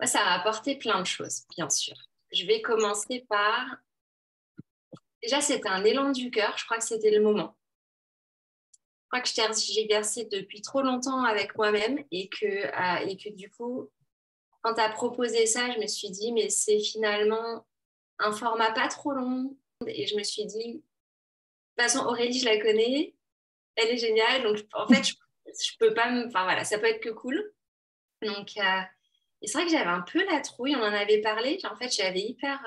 Moi, ça a apporté plein de choses, bien sûr. Je vais commencer par... Déjà, c'était un élan du cœur. Je crois que c'était le moment. Je crois que j'ai versé depuis trop longtemps avec moi-même et que du coup, quand tu as proposé ça, je me suis dit, mais c'est finalement un format pas trop long. Et je me suis dit, de toute façon, Aurélie, je la connais. Elle est géniale. Donc, en fait, je peux pas me... Enfin, voilà, ça peut être que cool. Donc, et c'est vrai que j'avais un peu la trouille. On en avait parlé. En fait, j'avais hyper...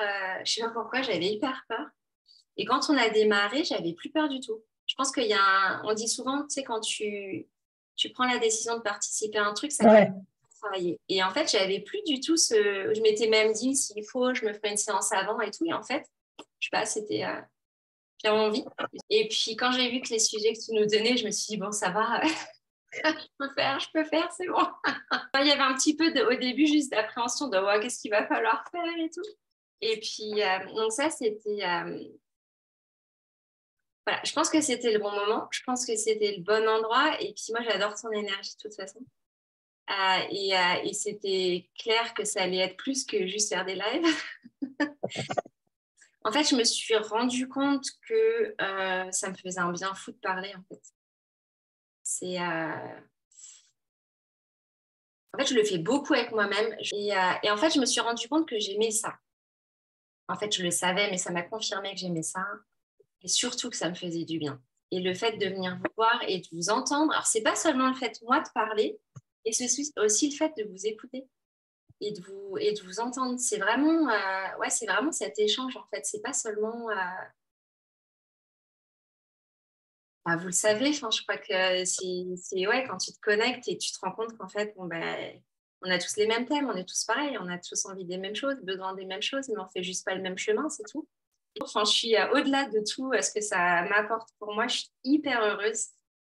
je sais pas pourquoi, j'avais hyper peur. Et quand on a démarré, j'avais plus peur du tout. Je pense qu'il y a on dit souvent, tu sais, quand tu prends la décision de participer à un truc, ça fait Ouais, travailler. Et en fait, j'avais plus du tout ce... Je m'étais même dit, s'il faut, je me ferai une séance avant et tout. Et en fait, je sais pas, c'était... J'avais envie. Et puis, quand j'ai vu que les sujets que tu nous donnais, je me suis dit, bon, ça va, je peux faire, c'est bon. Il y avait un petit peu, au début, juste d'appréhension de, ouais, qu'est-ce qu'il va falloir faire et tout. Et puis, donc ça, c'était... voilà, je pense que c'était le bon moment, je pense que c'était le bon endroit. Et puis moi, j'adore son énergie de toute façon. Et c'était clair que ça allait être plus que juste faire des lives. En fait, je me suis rendu compte que ça me faisait un bien fou de parler, en fait. C'est, En fait, je le fais beaucoup avec moi-même. Et en fait, je me suis rendu compte que j'aimais ça. En fait, je le savais, mais ça m'a confirmé que j'aimais ça. Et surtout que ça me faisait du bien. Et le fait de venir vous voir et de vous entendre, alors c'est pas seulement le fait, moi, de parler, et c'est aussi le fait de vous écouter et de vous entendre. C'est vraiment cet échange, en fait. C'est pas seulement, vous le savez, enfin, je crois que ouais, quand tu te connectes et tu te rends compte qu'en fait, bon, ben, on a tous les mêmes thèmes, on est tous pareils, on a tous envie des mêmes choses, besoin des mêmes choses, mais on fait juste pas le même chemin, c'est tout. Enfin, je suis au-delà de tout ce que ça m'apporte pour moi. Je suis hyper heureuse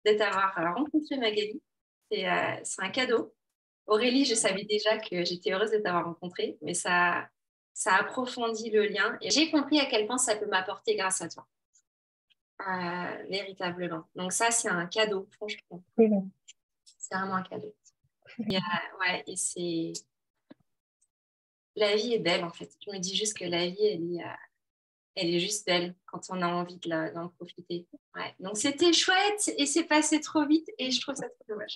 d'avoir rencontré Magali. C'est un cadeau. Aurélie, je savais déjà que j'étais heureuse de t'avoir rencontrée, mais ça approfondit le lien. Et j'ai compris à quel point ça peut m'apporter grâce à toi, véritablement. Donc ça, c'est un cadeau, franchement. c'est bon. C'est vraiment un cadeau. Ouais, et la vie est belle, en fait. Je me dis juste que la vie, elle est juste belle quand on a envie d'en profiter. Ouais. Donc c'était chouette et c'est passé trop vite et je trouve ça trop dommage.